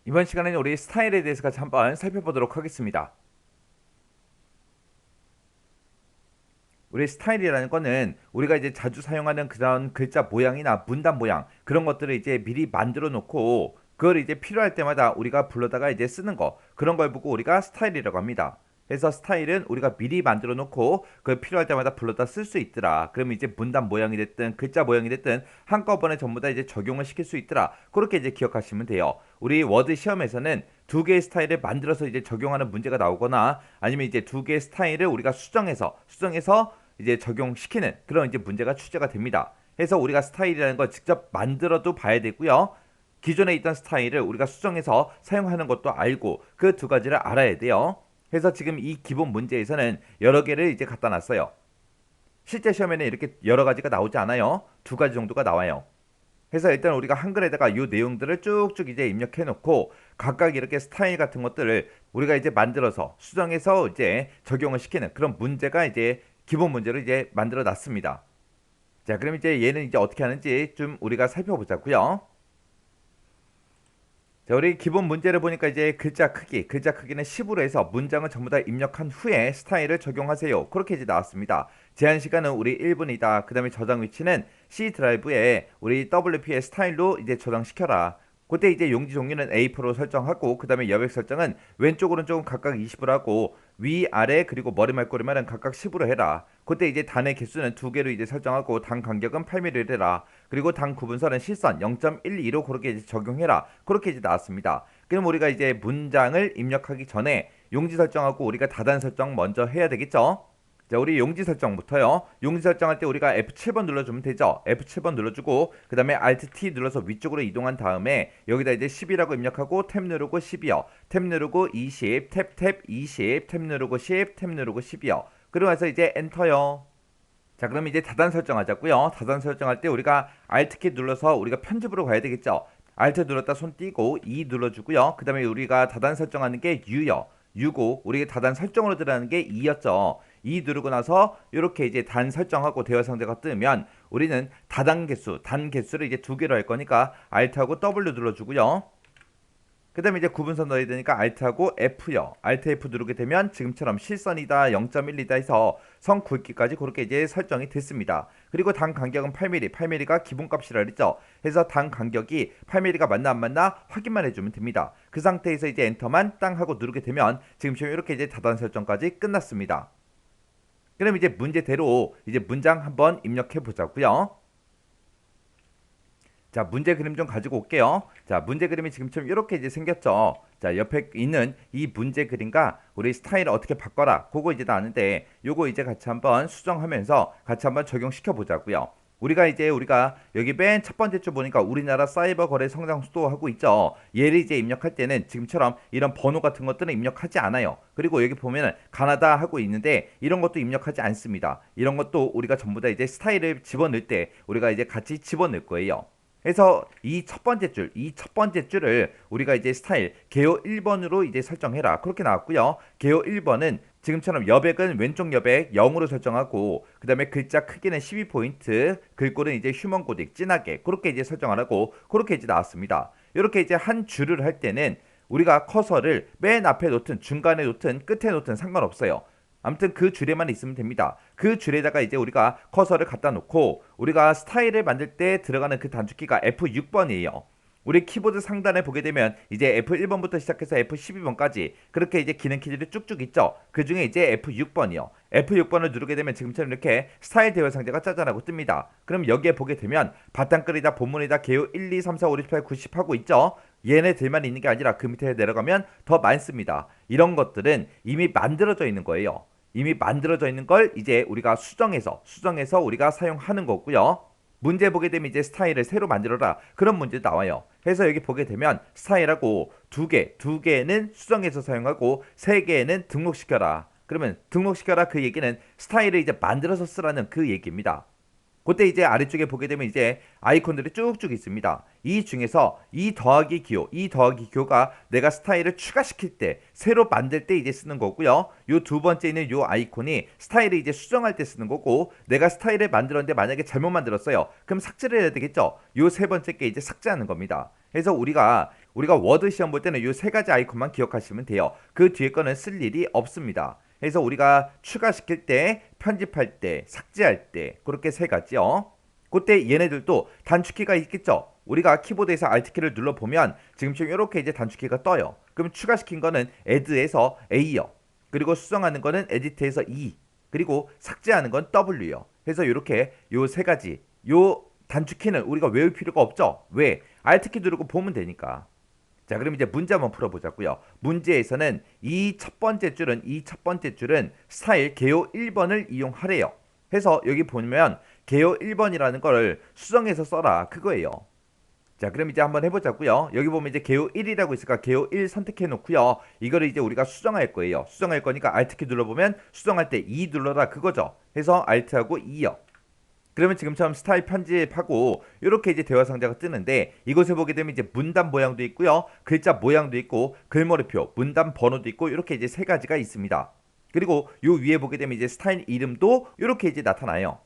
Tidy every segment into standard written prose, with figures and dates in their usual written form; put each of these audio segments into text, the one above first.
이번 시간에는 우리 스타일에 대해서 같이 한번 살펴보도록 하겠습니다. 우리 스타일이라는 거는 우리가 이제 자주 사용하는 그런 글자 모양이나 문단 모양 그런 것들을 이제 미리 만들어 놓고 그걸 이제 필요할 때마다 우리가 불러다가 이제 쓰는 거 그런 걸 보고 우리가 스타일이라고 합니다. 그래서 스타일은 우리가 미리 만들어 놓고 그걸 필요할 때마다 불러다 쓸 수 있더라. 그러면 이제 문단 모양이 됐든 글자 모양이 됐든 한꺼번에 전부 다 이제 적용을 시킬 수 있더라. 그렇게 이제 기억하시면 돼요. 우리 워드 시험에서는 두 개의 스타일을 만들어서 이제 적용하는 문제가 나오거나 아니면 이제 두 개의 스타일을 우리가 수정해서 이제 적용시키는 그런 이제 문제가 출제가 됩니다. 그래서 우리가 스타일이라는 걸 직접 만들어도 봐야 되고요. 기존에 있던 스타일을 우리가 수정해서 사용하는 것도 알고 그 두 가지를 알아야 돼요. 그래서 지금 이 기본 문제에서는 여러 개를 이제 갖다 놨어요. 실제 시험에는 이렇게 여러 가지가 나오지 않아요. 두 가지 정도가 나와요. 그래서 일단 우리가 한글에다가 이 내용들을 쭉쭉 이제 입력해 놓고 각각 이렇게 스타일 같은 것들을 우리가 이제 만들어서 수정해서 이제 적용을 시키는 그런 문제가 이제 기본 문제로 이제 만들어 놨습니다. 자, 그럼 이제 얘는 이제 어떻게 하는지 좀 우리가 살펴보자고요. 자, 우리 기본 문제를 보니까 이제 글자 크기는 10으로 해서 문장을 전부 다 입력한 후에 스타일을 적용하세요. 그렇게 이제 나왔습니다. 제한 시간은 우리 1분이다. 그 다음에 저장 위치는 C 드라이브에 우리 WP의 스타일로 이제 저장시켜라. 그때 이제 용지 종류는 A4로 설정하고 그 다음에 여백 설정은 왼쪽 오른쪽은 각각 20으로 하고 위 아래 그리고 머리 말꼬리말은 각각 10으로 해라. 그때 이제 단의 개수는 두 개로 이제 설정하고 단 간격은 8mm를 해라. 그리고 단 구분선은 실선 0.12로 그렇게 이제 적용해라. 그렇게 이제 나왔습니다. 그럼 우리가 이제 문장을 입력하기 전에 용지 설정하고 우리가 다단 설정 먼저 해야 되겠죠? 자, 우리 용지 설정부터요. 용지 설정할 때 우리가 F7번 눌러주면 되죠. F7번 눌러주고 그 다음에 Alt T 눌러서 위쪽으로 이동한 다음에 여기다 이제 10이라고 입력하고 탭 누르고 10이요. 탭 누르고 20, 탭 20, 탭 누르고 10, 탭 누르고 10이요. 그러고 나서 이제 엔터요. 자, 그럼 이제 다단 설정하자고요. 다단 설정할 때 우리가 Alt 키 눌러서 우리가 편집으로 가야 되겠죠. Alt 눌렀다 손 띄고 E 눌러주고요. 그 다음에 우리가 다단 설정하는 게 U요. U고 우리가 다단 설정으로 들어가는 게 E였죠. E 누르고 나서 이렇게 이제 단 설정하고 대화 상대가 뜨면 우리는 다단 개수, 단 개수를 이제 두 개로 할 거니까 Alt하고 W 눌러주고요. 그 다음에 이제 구분선 넣어야 되니까 Alt하고 F요. Alt F 누르게 되면 지금처럼 실선이다 0.1이다 해서 선 굵기까지 그렇게 이제 설정이 됐습니다. 그리고 단 간격은 8mm, 8mm가 기본값이라 그랬죠. 그래서 단 간격이 8mm가 맞나 안 맞나 확인만 해주면 됩니다. 그 상태에서 이제 엔터만 땅 하고 누르게 되면 지금처럼 이렇게 이제 다단 설정까지 끝났습니다. 그럼 이제 문제대로 이제 문장 한번 입력해 보자고요. 자, 문제 그림 좀 가지고 올게요. 자, 문제 그림이 지금처럼 이렇게 이제 생겼죠. 자, 옆에 있는 이 문제 그림과 우리 스타일을 어떻게 바꿔라. 그거 이제 나왔는데 요거 이제 같이 한번 수정하면서 같이 한번 적용시켜 보자고요. 우리가 여기 맨 첫 번째 줄 보니까 우리나라 사이버 거래 성장 속도 하고 있죠. 얘를 이제 입력할 때는 지금처럼 이런 번호 같은 것들은 입력하지 않아요. 그리고 여기 보면은 가나다 하고 있는데 이런 것도 입력하지 않습니다. 이런 것도 우리가 전부 다 이제 스타일을 집어넣을 때 우리가 이제 같이 집어넣을 거예요. 그래서 이 첫 번째 줄을 우리가 이제 스타일 개요 1번으로 이제 설정해라. 그렇게 나왔고요. 개요 1번은 지금처럼 여백은 왼쪽 여백 0으로 설정하고 그다음에 글자 크기는 12포인트, 글꼴은 이제 휴먼 고딕 진하게 그렇게 이제 설정하라고 그렇게 이제 나왔습니다. 이렇게 이제 한 줄을 할 때는 우리가 커서를 맨 앞에 놓든 중간에 놓든 끝에 놓든 상관없어요. 아무튼 그 줄에만 있으면 됩니다. 그 줄에다가 이제 우리가 커서를 갖다 놓고 우리가 스타일을 만들 때 들어가는 그 단축키가 F6번이에요. 우리 키보드 상단에 보게 되면 이제 F1번부터 시작해서 F12번까지 그렇게 이제 기능 키들이 쭉쭉 있죠. 그 중에 이제 F6번이요. F6번을 누르게 되면 지금처럼 이렇게 스타일 대화 상자가 짜잔하고 뜹니다. 그럼 여기에 보게 되면 바탕글이다, 본문이다, 개요 1, 2, 3, 4, 5, 6, 7, 90 하고 있죠. 얘네들만 있는 게 아니라 그 밑에 내려가면 더 많습니다. 이런 것들은 이미 만들어져 있는 거예요. 이미 만들어져 있는 걸 이제 우리가 수정해서 우리가 사용하는 거고요. 문제 보게 되면 이제 스타일을 새로 만들어라. 그런 문제 나와요. 그래서 여기 보게 되면 스타일하고 두 개는 수정해서 사용하고 세 개는 등록시켜라. 그러면 등록시켜라 그 얘기는 스타일을 이제 만들어서 쓰라는 그 얘기입니다. 그때 이제 아래쪽에 보게 되면 이제 아이콘들이 쭉쭉 있습니다. 이 중에서 이 더하기 기호가 내가 스타일을 추가시킬 때, 새로 만들 때 이제 쓰는 거고요. 요 두 번째 있는 요 아이콘이 스타일을 이제 수정할 때 쓰는 거고, 내가 스타일을 만들었는데 만약에 잘못 만들었어요. 그럼 삭제를 해야 되겠죠. 요 세 번째 게 이제 삭제하는 겁니다. 그래서 우리가 우리가 워드 시험 볼 때는 이 세 가지 아이콘만 기억하시면 돼요. 그 뒤에 거는 쓸 일이 없습니다. 그래서 우리가 추가시킬 때, 편집할 때, 삭제할 때 그렇게 세 가지요. 그때 얘네들도 단축키가 있겠죠. 우리가 키보드에서 Alt키를 눌러보면 지금처럼 이렇게 이제 단축키가 떠요. 그럼 추가시킨 거는 add에서 A요. 그리고 수정하는 거는 edit에서 E. 그리고 삭제하는 건 W요. 그래서 이렇게 요 세 가지 요 단축키는 우리가 외울 필요가 없죠. 왜? Alt키 누르고 보면 되니까. 자, 그럼 이제 문제 한번 풀어보자고요. 문제에서는 이 첫 번째 줄은 스타일 개요 1번을 이용하래요. 해서 여기 보면 개요 1번이라는 걸 수정해서 써라 그거예요. 자, 그럼 이제 한번 해보자고요. 여기 보면 이제 개요 1이라고 있으니까 개요 1 선택해 놓고요. 이거를 이제 우리가 수정할 거예요. 수정할 거니까 Alt키 눌러보면 수정할 때 2 눌러라 그거죠. 해서 Alt하고 2요. 그러면 지금처럼 스타일 편집하고 이렇게 이제 대화 상자가 뜨는데 이곳에 보게 되면 이제 문단 모양도 있고요. 글자 모양도 있고 글머리표, 문단 번호도 있고 이렇게 이제 세 가지가 있습니다. 그리고 요 위에 보게 되면 이제 스타일 이름도 이렇게 이제 나타나요.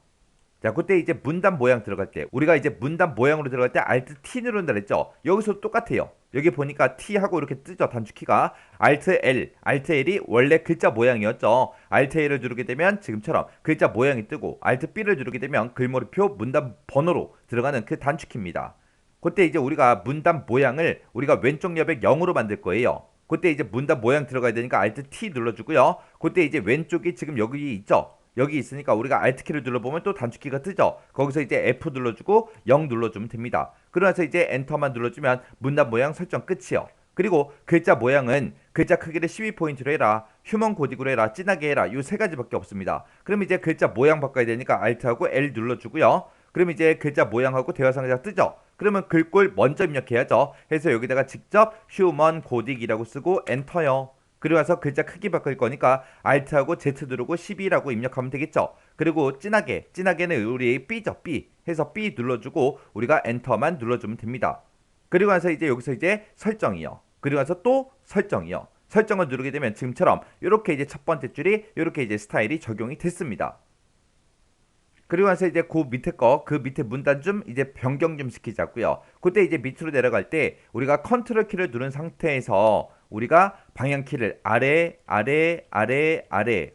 자, 그때 이제 문단 모양 들어갈 때 우리가 이제 문단 모양으로 들어갈 때 Alt T 누른다 그랬죠. 여기서 똑같아요. 여기 보니까 T 하고 이렇게 뜨죠. 단축키가 Alt L, Alt L이 원래 글자 모양이었죠. Alt L을 누르게 되면 지금처럼 글자 모양이 뜨고 Alt B를 누르게 되면 글머리표 문단 번호로 들어가는 그 단축키입니다. 그때 이제 우리가 문단 모양을 우리가 왼쪽 여백 0으로 만들 거예요. 그때 이제 문단 모양 들어가야 되니까 Alt T 눌러주고요. 그때 이제 왼쪽이 지금 여기 있죠. 여기 있으니까 우리가 Alt키를 눌러보면 또 단축키가 뜨죠. 거기서 이제 F 눌러주고 0 눌러주면 됩니다. 그러면서 이제 엔터만 눌러주면 문단 모양 설정 끝이요. 그리고 글자 모양은 글자 크기를 12포인트로 해라, 휴먼 고딕으로 해라, 진하게 해라 이 세 가지밖에 없습니다. 그럼 이제 글자 모양 바꿔야 되니까 Alt하고 L 눌러주고요. 그럼 이제 글자 모양하고 대화 상자 뜨죠. 그러면 글꼴 먼저 입력해야죠. 해서 여기다가 직접 휴먼 고딕이라고 쓰고 엔터요. 그리고 나서 글자 크기 바꿀 거니까 Alt하고 Z 누르고 12라고 입력하면 되겠죠. 그리고 진하게는 우리 B죠. B 해서 B 눌러주고 우리가 엔터만 눌러주면 됩니다. 그리고 나서 이제 여기서 이제 설정이요. 그리고 나서 또 설정이요. 설정을 누르게 되면 지금처럼 이렇게 이제 첫 번째 줄이 이렇게 이제 스타일이 적용이 됐습니다. 그리고 나서 이제 그 밑에 그 밑에 문단 좀 이제 변경 좀 시키자고요. 그때 이제 밑으로 내려갈 때 우리가 컨트롤 키를 누른 상태에서 우리가 방향키를 아래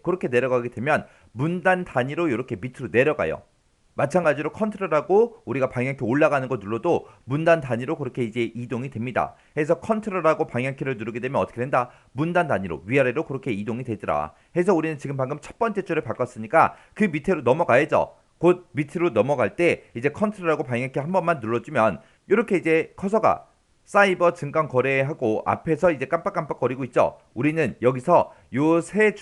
그렇게 내려가게 되면 문단 단위로 이렇게 밑으로 내려가요. 마찬가지로 컨트롤하고 우리가 방향키 올라가는 거 눌러도 문단 단위로 그렇게 이제 이동이 됩니다. 해서 컨트롤하고 방향키를 누르게 되면 어떻게 된다? 문단 단위로 위아래로 그렇게 이동이 되더라. 해서 우리는 지금 방금 첫 번째 줄을 바꿨으니까 그 밑으로 넘어가야죠. 곧 밑으로 넘어갈 때 이제 컨트롤하고 방향키 한 번만 눌러주면 이렇게 이제 커서가 사이버 증권 거래하고 앞에서 이제 깜빡깜빡거리고 있죠. 우리는 여기서 요 세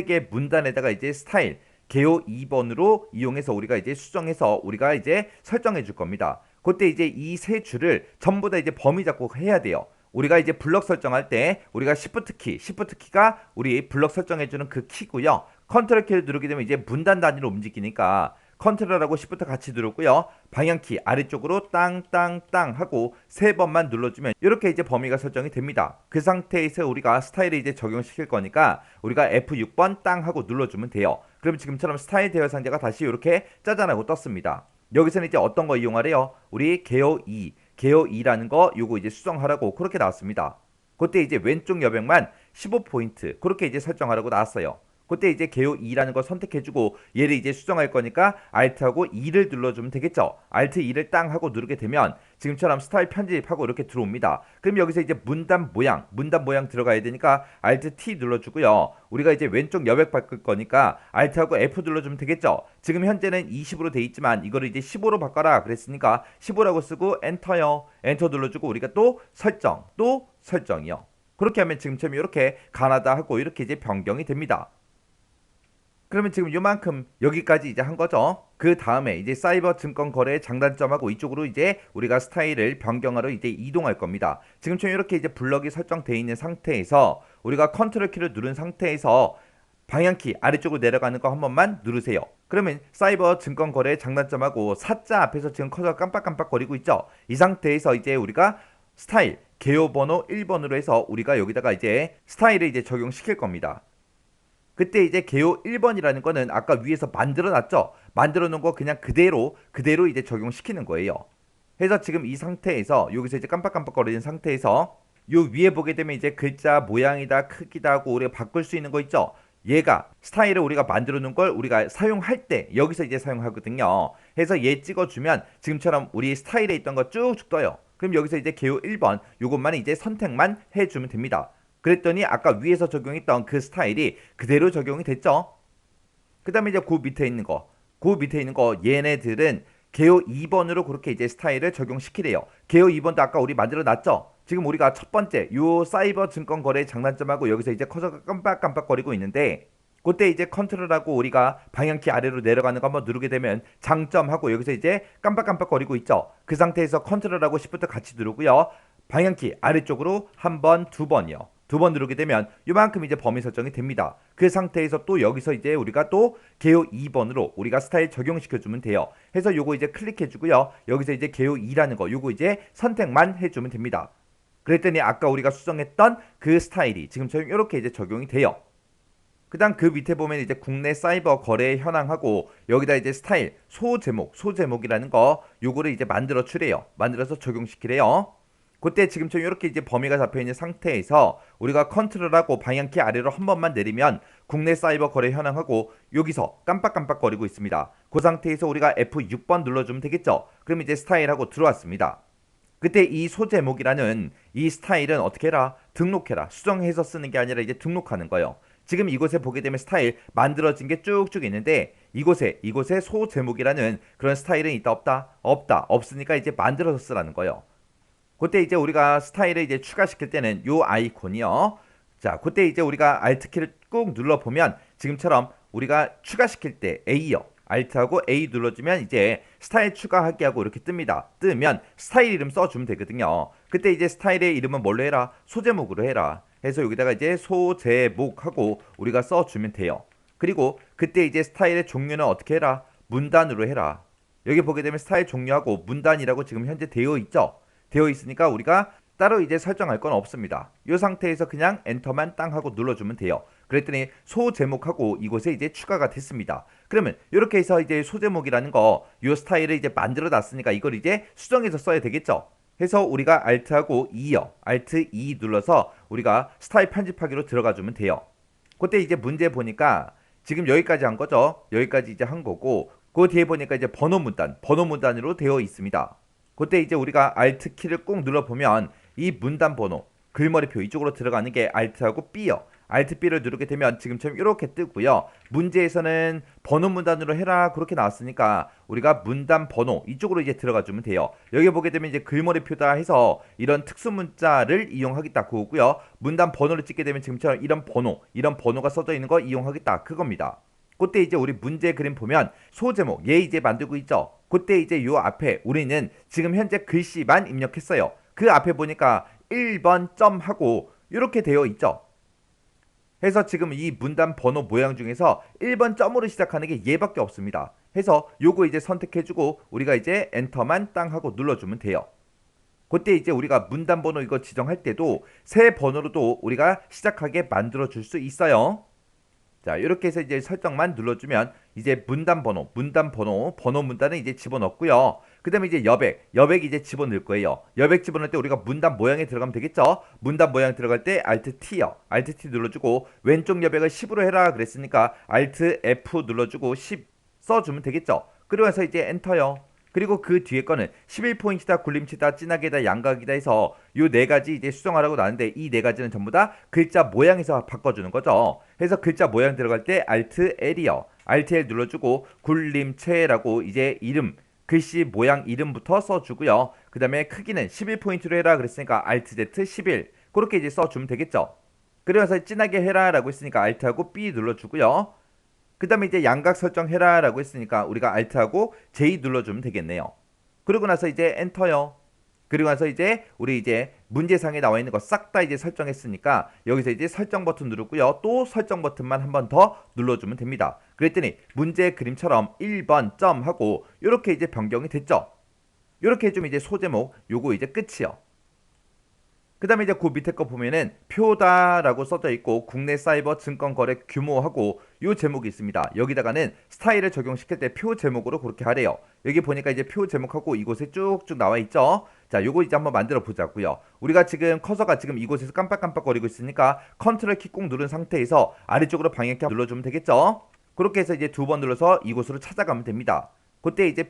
개 문단에다가 이제 스타일 개요 2번으로 이용해서 우리가 이제 수정해서 우리가 이제 설정해 줄 겁니다. 그때 이제 이 세 줄을 전부 다 이제 범위 잡고 해야 돼요. 우리가 이제 블럭 설정할 때 우리가 Shift 키가 우리 블럭 설정해 주는 그 키고요. 컨트롤 키를 누르게 되면 이제 문단 단위로 움직이니까 컨트롤하고 Shift 같이 누르고요. 방향키 아래쪽으로 땅땅땅 하고 세 번만 눌러주면 이렇게 이제 범위가 설정이 됩니다. 그 상태에서 우리가 스타일을 이제 적용시킬 거니까 우리가 F6번 땅 하고 눌러주면 돼요. 그럼 지금처럼 스타일 대화 상자가 다시 이렇게 짜잔하고 떴습니다. 여기서는 이제 어떤 거 이용하래요? 우리 개요 2라는 거 요거 이제 수정하라고 그렇게 나왔습니다. 그때 이제 왼쪽 여백만 15포인트 그렇게 이제 설정하라고 나왔어요. 그때 이제 개요 2라는 거 선택해주고 얘를 이제 수정할 거니까 Alt하고 2를 눌러주면 되겠죠. Alt 2를 땅 하고 누르게 되면 지금처럼 스타일 편집하고 이렇게 들어옵니다. 그럼 여기서 이제 문단 모양 들어가야 되니까 Alt T 눌러주고요. 우리가 이제 왼쪽 여백 바꿀 거니까 Alt하고 F 눌러주면 되겠죠. 지금 현재는 20으로 돼 있지만 이거를 이제 15로 바꿔라 그랬으니까 15라고 쓰고 엔터요. 엔터 눌러주고 우리가 또 설정이요. 그렇게 하면 지금처럼 이렇게 가나다 하고 이렇게 이제 변경이 됩니다. 그러면 지금 요만큼 여기까지 이제 한 거죠. 그 다음에 이제 사이버 증권 거래의 장단점하고 이쪽으로 이제 우리가 스타일을 변경하러 이제 이동할 겁니다. 지금처럼 이렇게 이제 블럭이 설정되어 있는 상태에서 우리가 컨트롤 키를 누른 상태에서 방향키 아래쪽으로 내려가는 거 한 번만 누르세요. 그러면 사이버 증권 거래의 장단점하고 사자 앞에서 지금 커서가 깜빡깜빡 거리고 있죠. 이 상태에서 이제 우리가 스타일 개요 번호 1번으로 해서 우리가 여기다가 이제 스타일을 이제 적용시킬 겁니다. 그때 이제 개요 1번이라는 거는 아까 위에서 만들어 놨죠. 만들어 놓은 거 그냥 그대로 이제 적용시키는 거예요. 해서 지금 이 상태에서 여기서 이제 깜빡깜빡거리는 상태에서 요 위에 보게 되면 이제 글자 모양이다 크기다 하고 우리가 바꿀 수 있는 거 있죠. 얘가 스타일을 우리가 만들어 놓은 걸 우리가 사용할 때 여기서 이제 사용하거든요. 해서 얘 찍어주면 지금처럼 우리 스타일에 있던 거 쭉쭉 떠요. 그럼 여기서 이제 개요 1번 요것만 이제 선택만 해주면 됩니다. 그랬더니 아까 위에서 적용했던 그 스타일이 그대로 적용이 됐죠. 그 다음에 이제 그 밑에 있는 거 얘네들은 개요 2번으로 그렇게 이제 스타일을 적용시키래요. 개요 2번도 아까 우리 만들어 놨죠. 지금 우리가 첫 번째 요 사이버 증권 거래의 장단점하고 여기서 이제 커서가 깜빡깜빡거리고 있는데 그때 이제 컨트롤하고 우리가 방향키 아래로 내려가는 거 한번 누르게 되면 장점하고 여기서 이제 깜빡깜빡거리고 있죠. 그 상태에서 컨트롤하고 시프트 같이 누르고요. 방향키 아래쪽으로 한 번, 두 번이요. 두 번 누르게 되면 요만큼 이제 범위 설정이 됩니다. 그 상태에서 또 여기서 이제 우리가 또 개요 2번으로 우리가 스타일 적용시켜 주면 돼요. 해서 요거 이제 클릭해 주고요. 여기서 이제 개요 2라는 거 요거 이제 선택만 해 주면 됩니다. 그랬더니 아까 우리가 수정했던 그 스타일이 지금처럼 이렇게 이제 적용이 돼요. 그다음 그 밑에 보면 이제 국내 사이버 거래 현황하고 여기다 이제 스타일 소제목이라는 거 요거를 이제 만들어 주래요. 만들어서 적용시키래요. 그때 지금처럼 이렇게 이제 범위가 잡혀 있는 상태에서 우리가 컨트롤하고 방향키 아래로 한 번만 내리면 국내 사이버 거래 현황하고 여기서 깜빡깜빡거리고 있습니다. 그 상태에서 우리가 F6번 눌러주면 되겠죠. 그럼 이제 스타일하고 들어왔습니다. 그때 이 소제목이라는 이 스타일은 어떻게 해라? 등록해라. 수정해서 쓰는 게 아니라 이제 등록하는 거예요. 지금 이곳에 보게 되면 스타일 만들어진 게 쭉쭉 있는데 이곳에 소제목이라는 그런 스타일은 있다 없다? 없다. 없으니까 이제 만들어서 쓰라는 거예요. 그때 이제 우리가 스타일을 이제 추가시킬 때는 요 아이콘이요. 자, 그때 이제 우리가 Alt키를 꾹 눌러보면 지금처럼 우리가 추가시킬 때 A요. Alt하고 A 눌러주면 이제 스타일 추가하기 하고 이렇게 뜹니다. 뜨면 스타일 이름 써주면 되거든요. 그때 이제 스타일의 이름은 뭘로 해라? 소제목으로 해라. 해서 여기다가 이제 소제목하고 우리가 써주면 돼요. 그리고 그때 이제 스타일의 종류는 어떻게 해라? 문단으로 해라. 여기 보게 되면 스타일 종류하고 문단이라고 지금 현재 되어 있죠. 되어 있으니까 우리가 따로 이제 설정할 건 없습니다. 이 상태에서 그냥 엔터만 땅 하고 눌러주면 돼요. 그랬더니 소제목하고 이곳에 이제 추가가 됐습니다. 그러면 이렇게 해서 이제 소제목이라는 거 이 스타일을 이제 만들어 놨으니까 이걸 이제 수정해서 써야 되겠죠. 해서 우리가 Alt하고 2요. Alt 2 눌러서 우리가 스타일 편집하기로 들어가 주면 돼요. 그때 이제 문제 보니까 지금 여기까지 한 거죠. 여기까지 이제 한 거고 그 뒤에 보니까 이제 번호 문단으로 되어 있습니다. 그때 이제 우리가 Alt 키를 꾹 눌러보면 이 문단 번호, 글머리표 이쪽으로 들어가는 게 Alt하고 B요. Alt B를 누르게 되면 지금처럼 이렇게 뜨고요. 문제에서는 번호 문단으로 해라 그렇게 나왔으니까 우리가 문단 번호 이쪽으로 이제 들어가 주면 돼요. 여기 보게 되면 이제 글머리표다 해서 이런 특수 문자를 이용하겠다 그거고요. 문단 번호를 찍게 되면 지금처럼 이런 번호가 써져 있는 거 이용하겠다 그겁니다. 그때 이제 우리 문제 그림 보면 소제목 얘 이제 만들고 있죠. 그때 이제 요 앞에 우리는 지금 현재 글씨만 입력했어요. 그 앞에 보니까 1번 점 하고 이렇게 되어 있죠. 해서 지금 이 문단 번호 모양 중에서 1번 점으로 시작하는 게 얘밖에 없습니다. 해서 요거 이제 선택해주고 우리가 이제 엔터만 땅 하고 눌러주면 돼요. 그때 이제 우리가 문단 번호 이거 지정할 때도 새 번호로도 우리가 시작하게 만들어 줄 수 있어요. 자, 이렇게 해서 이제 설정만 눌러주면 이제 번호 문단은 이제 집어넣고요. 그 다음에 이제 여백 이제 집어넣을 거예요. 여백 집어넣을 때 우리가 문단 모양에 들어가면 되겠죠. 문단 모양 들어갈 때 Alt T요. Alt T 눌러주고 왼쪽 여백을 10으로 해라 그랬으니까 Alt F 눌러주고 10 써주면 되겠죠. 그러면서 이제 엔터요. 그리고 그 뒤에 거는 11포인트다, 굴림치다, 진하게다, 양각이다 해서 요 네 가지 이제 수정하라고 나왔는데 이 네 가지는 전부 다 글자 모양에서 바꿔주는 거죠. 해서 글자 모양 들어갈 때 Alt L이요. Alt L 눌러주고 굴림체라고 이제 이름, 글씨 모양 이름부터 써주고요. 그 다음에 크기는 11포인트로 해라 그랬으니까 Alt Z 11 그렇게 이제 써주면 되겠죠. 그래서 진하게 해라 라고 했으니까 Alt하고 B 눌러주고요. 그 다음에 이제 양각 설정해라 라고 했으니까 우리가 Alt하고 J 눌러주면 되겠네요. 그러고 나서 이제 엔터요. 그리고 나서 이제 우리 이제 문제상에 나와 있는 거 싹 다 이제 설정했으니까 여기서 이제 설정 버튼 누르고요. 또 설정 버튼만 한 번 더 눌러주면 됩니다. 그랬더니 문제 그림처럼 1번 점 하고 이렇게 이제 변경이 됐죠. 이렇게 해주면 이제 소제목 요거 이제 끝이요. 그 다음에 이제 그 밑에 거 보면은 표다라고 써져 있고 국내 사이버 증권 거래 규모하고 요 제목이 있습니다. 여기다가는 스타일을 적용시킬 때 표 제목으로 그렇게 하래요. 여기 보니까 이제 표 제목하고 이곳에 쭉쭉 나와 있죠. 자, 요거 이제 한번 만들어 보자고요. 우리가 지금 커서가 지금 이곳에서 깜빡깜빡거리고 있으니까 컨트롤 키 꾹 누른 상태에서 아래쪽으로 방향키 눌러주면 되겠죠. 그렇게 해서 이제 두 번 눌러서 이곳으로 찾아가면 됩니다. 그때 이제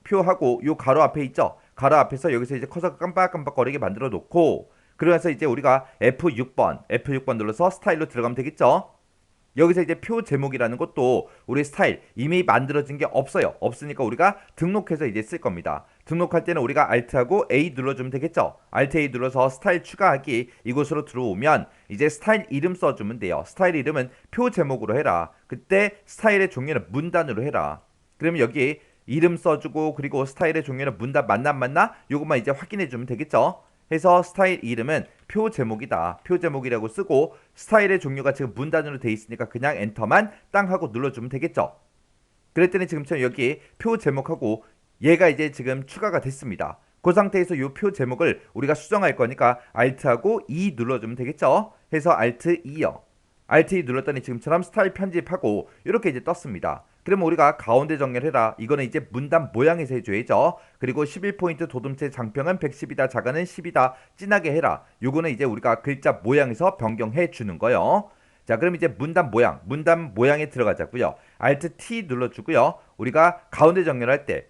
표하고 요 가로 앞에 있죠. 가로 앞에서 여기서 이제 커서가 깜빡깜빡거리게 만들어 놓고, 그러면서 이제 우리가 F6번 눌러서 스타일로 들어가면 되겠죠. 여기서 이제 표 제목이라는 것도 우리 스타일 이미 만들어진 게 없어요. 없으니까 우리가 등록해서 이제 쓸 겁니다. 등록할 때는 우리가 Alt하고 A 눌러주면 되겠죠. Alt A 눌러서 스타일 추가하기 이곳으로 들어오면 이제 스타일 이름 써주면 돼요. 스타일 이름은 표 제목으로 해라. 그때 스타일의 종류는 문단으로 해라. 그러면 여기 이름 써주고 그리고 스타일의 종류는 문단 맞나 요것만 이제 확인해주면 되겠죠. 해서 스타일 이름은 표 제목이다. 표 제목이라고 쓰고 스타일의 종류가 지금 문단으로 돼 있으니까 그냥 엔터만 땅 하고 눌러주면 되겠죠. 그랬더니 지금처럼 여기 표 제목하고 얘가 이제 지금 추가가 됐습니다. 그 상태에서 이 표 제목을 우리가 수정할 거니까 Alt하고 E 눌러주면 되겠죠. 해서 Alt E요. Alt E 눌렀더니 지금처럼 스타일 편집하고 이렇게 이제 떴습니다. 그러면 우리가 가운데 정렬해라. 이거는 이제 문단 모양에서 해줘야죠. 그리고 11포인트 도둠체 장평은 110이다. 자가는 10이다. 진하게 해라. 요거는 이제 우리가 글자 모양에서 변경해 주는 거요. 자, 그럼 이제 문단 모양에 들어가자고요. Alt T 눌러주고요. 우리가 가운데 정렬할 때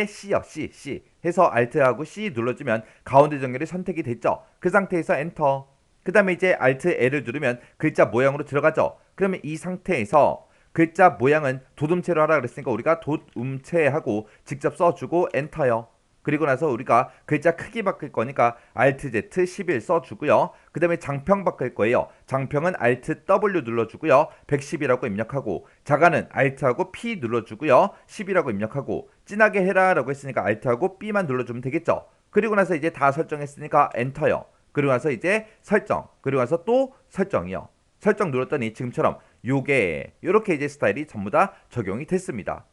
C요. C 해서 Alt하고 C 눌러주면 가운데 정렬이 선택이 됐죠. 그 상태에서 엔터. 그 다음에 이제 Alt L을 누르면 글자 모양으로 들어가죠. 그러면 이 상태에서 글자 모양은 도둠체로 하라 그랬으니까 우리가 도움체하고 직접 써주고 엔터요. 그리고 나서 우리가 글자 크기 바꿀 거니까 Alt Z 11 써주고요. 그 다음에 장평 바꿀 거예요. 장평은 Alt W 눌러주고요. 110이라고 입력하고, 자가는 Alt하고 P 눌러주고요. 10이라고 입력하고, 진하게 해라 라고 했으니까 Alt하고 B만 눌러주면 되겠죠. 그리고 나서 이제 다 설정했으니까 엔터요. 그리고 나서 이제 설정, 그리고 나서 또 설정이요. 설정 눌렀더니 지금처럼 요게 요렇게 이제 스타일이 전부 다 적용이 됐습니다.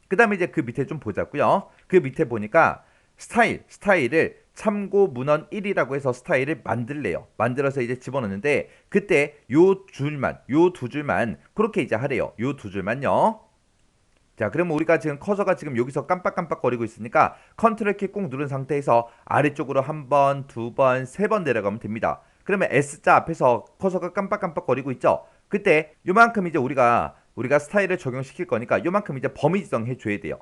그 다음에 이제 그 밑에 좀 보자고요. 그 밑에 보니까 스타일을 참고 문헌 1이라고 해서 스타일을 만들래요. 만들어서 이제 집어넣는데 그때 요 두 줄만 그렇게 이제 하래요. 요 두 줄만요. 자, 그러면 우리가 지금 커서가 지금 여기서 깜빡깜빡거리고 있으니까 컨트롤 키 꾹 누른 상태에서 아래쪽으로 한 번, 두 번, 세 번 내려가면 됩니다. 그러면 S자 앞에서 커서가 깜빡깜빡거리고 있죠. 그때 요만큼 이제 우리가 스타일을 적용시킬 거니까 요만큼 이제 범위 지정해 줘야 돼요.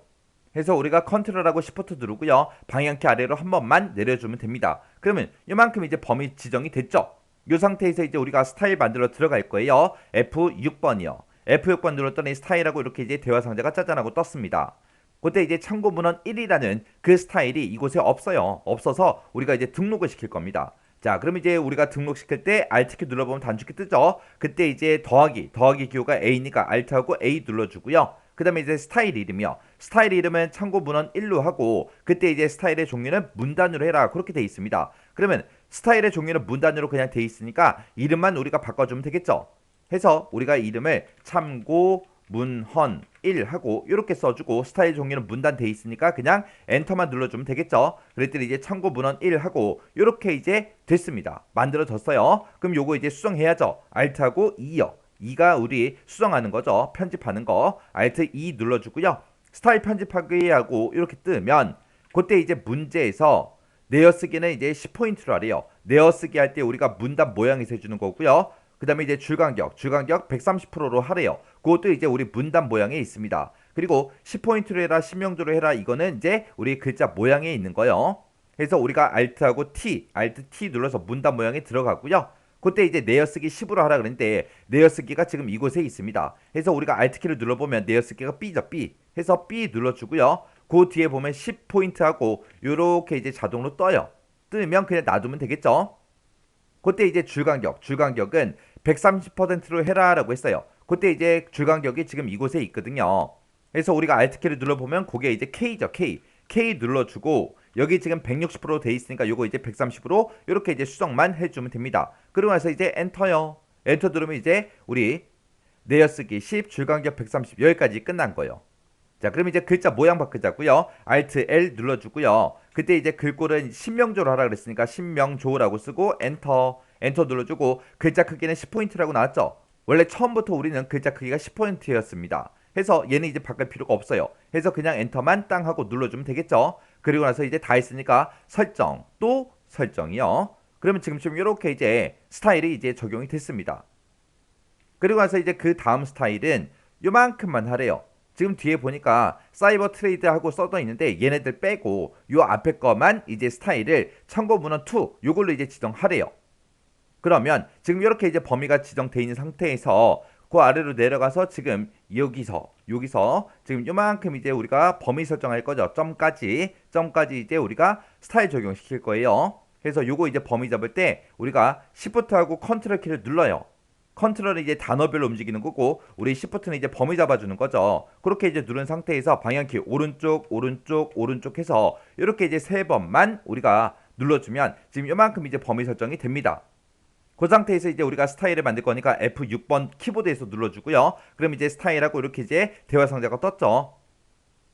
해서 우리가 컨트롤하고 시프트 누르고요. 방향키 아래로 한 번만 내려주면 됩니다. 그러면 요만큼 이제 범위 지정이 됐죠. 요 상태에서 이제 우리가 스타일 만들어 들어갈 거예요. F6번이요. F6번 눌렀더니 스타일하고 이렇게 이제 대화 상자가 짜잔하고 떴습니다. 그때 이제 참고 문헌 1이라는 그 스타일이 이곳에 없어요. 없어서 우리가 이제 등록을 시킬 겁니다. 자, 그럼 이제 우리가 등록시킬 때 Alt키 눌러보면 단축키 뜨죠. 그때 이제 더하기 기호가 A니까 Alt하고 A 눌러주고요. 그 다음에 이제 스타일 이름이요. 스타일 이름은 참고 문헌 1로 하고 그때 이제 스타일의 종류는 문단으로 해라. 그렇게 돼 있습니다. 그러면 스타일의 종류는 문단으로 그냥 돼 있으니까 이름만 우리가 바꿔주면 되겠죠. 해서 우리가 이름을 참고 문헌 1 하고 이렇게 써주고 스타일 종류는 문단 돼 있으니까 그냥 엔터만 눌러주면 되겠죠. 그랬더니 이제 참고 문헌 1 하고 이렇게 이제 됐습니다. 만들어졌어요. 그럼 요거 이제 수정해야죠. Alt하고 2요. 2가 우리 수정하는 거죠. 편집하는 거. Alt 2 눌러주고요. 스타일 편집하기 하고 이렇게 뜨면 그때 이제 문제에서 내어쓰기는 이제 10포인트로 하래요. 내어쓰기 할 때 우리가 문단 모양에서 해주는 거고요. 그 다음에 이제 줄간격 130%로 하래요. 그것도 이제 우리 문단 모양에 있습니다. 그리고 10포인트로 해라, 10명조로 해라, 이거는 이제 우리 글자 모양에 있는 거요. 그래서 우리가 Alt하고 T 눌러서 문단 모양에 들어가고요. 그때 이제 내어쓰기 10으로 하라 그랬는데 내어쓰기가 지금 이곳에 있습니다. 그래서 우리가 Alt키를 눌러보면 내어쓰기가 B죠. B 해서 B 눌러주고요. 그 뒤에 보면 10포인트 하고 요렇게 이제 자동으로 떠요. 뜨면 그냥 놔두면 되겠죠. 그때 이제 줄간격은 130%로 해라라고 했어요. 그때 이제 줄간격이 지금 이곳에 있거든요. 그래서 우리가 Alt키를 눌러보면 그게 이제 K죠. K 눌러주고 여기 지금 160% 돼 있으니까 요거 이제 130으로 이렇게 이제 수정만 해주면 됩니다. 그러고 나서 이제 엔터요. 엔터 누르면 이제 우리 내어쓰기 10, 줄간격 130 여기까지 끝난 거예요. 자, 그럼 이제 글자 모양 바꾸자고요. Alt L 눌러주고요. 그때 이제 글꼴은 신명조로 하라 그랬으니까 신명조라고 쓰고 엔터 눌러주고 글자 크기는 10포인트라고 나왔죠. 원래 처음부터 우리는 글자 크기가 10%였습니다. 해서 얘는 이제 바꿀 필요가 없어요. 해서 그냥 엔터만 땅 하고 눌러주면 되겠죠. 그리고 나서 이제 다 했으니까 설정, 또 설정이요. 그러면 지금처럼 이렇게 이제 스타일이 이제 적용이 됐습니다. 그리고 나서 이제 그 다음 스타일은 요만큼만 하래요. 지금 뒤에 보니까 사이버 트레이드 하고 써져 있는데 얘네들 빼고 요 앞에 거만 이제 스타일을 참고 문헌 2 요걸로 이제 지정하래요. 그러면 지금 이렇게 이제 범위가 지정되어 있는 상태에서 그 아래로 내려가서 지금 여기서 지금 요만큼 이제 우리가 범위 설정할 거죠. 점까지 이제 우리가 스타일 적용시킬 거예요. 그래서 요거 이제 범위 잡을 때 우리가 Shift하고 컨트롤 키를 눌러요. 컨트롤은 이제 단어별로 움직이는 거고 우리 Shift는 이제 범위 잡아주는 거죠. 그렇게 이제 누른 상태에서 방향키 오른쪽 해서 이렇게 이제 3번만 우리가 눌러주면 지금 요만큼 이제 범위 설정이 됩니다. 그 상태에서 이제 우리가 스타일을 만들 거니까 F6번 키보드에서 눌러주고요. 그럼 이제 스타일하고 이렇게 이제 대화 상자가 떴죠.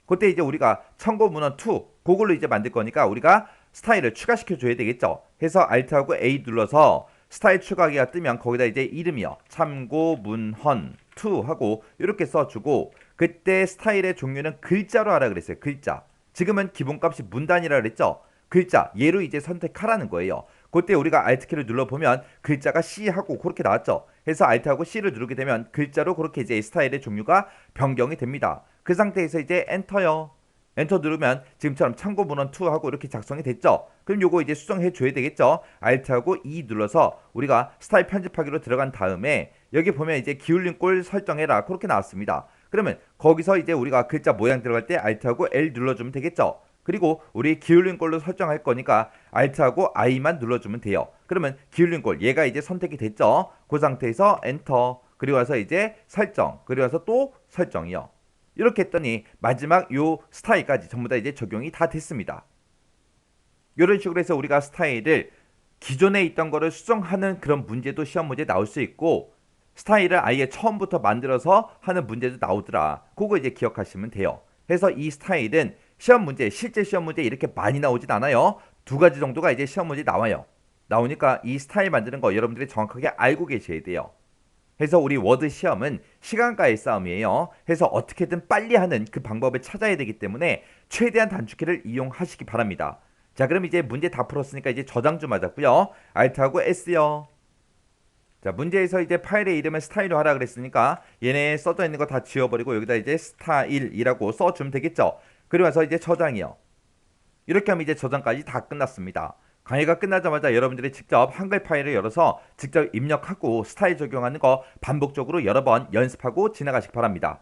그때 이제 우리가 참고 문헌 2 그걸로 이제 만들 거니까 우리가 스타일을 추가시켜 줘야 되겠죠. 해서 Alt하고 A 눌러서 스타일 추가하기가 뜨면 거기다 이제 이름이요. 참고 문헌 2 하고 이렇게 써주고 그때 스타일의 종류는 글자로 하라 그랬어요. 글자. 지금은 기본값이 문단이라 그랬죠. 글자 얘로 이제 선택하라는 거예요. 그때 우리가 Alt키를 눌러보면 글자가 C하고 그렇게 나왔죠. 해서 Alt하고 C를 누르게 되면 글자로 그렇게 이제 스타일의 종류가 변경이 됩니다. 그 상태에서 이제 엔터요. 엔터 누르면 지금처럼 참고 문헌 2 하고 이렇게 작성이 됐죠. 그럼 요거 이제 수정해 줘야 되겠죠. Alt하고 E 눌러서 우리가 스타일 편집하기로 들어간 다음에 여기 보면 이제 기울린 꼴 설정해라 그렇게 나왔습니다. 그러면 거기서 이제 우리가 글자 모양 들어갈 때 Alt하고 L 눌러주면 되겠죠. 그리고 우리 기울린 꼴로 설정할 거니까 Alt하고 I만 눌러주면 돼요. 그러면 기울린 꼴 얘가 이제 선택이 됐죠. 그 상태에서 엔터 그리고 와서 이제 설정 그리고 와서 또 설정이요. 이렇게 했더니 마지막 요 스타일까지 전부 다 이제 적용이 다 됐습니다. 이런 식으로 해서 우리가 스타일을 기존에 있던 거를 수정하는 그런 문제도 시험 문제에 나올 수 있고 스타일을 아예 처음부터 만들어서 하는 문제도 나오더라. 그거 이제 기억하시면 돼요. 그래서 이 스타일은 시험 문제, 실제 시험 문제 이렇게 많이 나오진 않아요. 2가지 정도가 이제 시험 문제 나와요. 나오니까 이 스타일 만드는 거 여러분들이 정확하게 알고 계셔야 돼요. 그래서 우리 워드 시험은 시간과의 싸움이에요. 해서 어떻게든 빨리 하는 그 방법을 찾아야 되기 때문에 최대한 단축키를 이용하시기 바랍니다. 자, 그럼 이제 문제 다 풀었으니까 이제 저장 좀 하자고요. Alt하고 S요. 자, 문제에서 이제 파일의 이름을 스타일로 하라 그랬으니까 얘네 써져 있는 거 다 지워버리고 여기다 이제 스타일이라고 써주면 되겠죠. 그리고 나서 이제 저장이요. 이렇게 하면 이제 저장까지 다 끝났습니다. 강의가 끝나자마자 여러분들이 직접 한글 파일을 열어서 직접 입력하고 스타일 적용하는 거 반복적으로 여러 번 연습하고 지나가시기 바랍니다.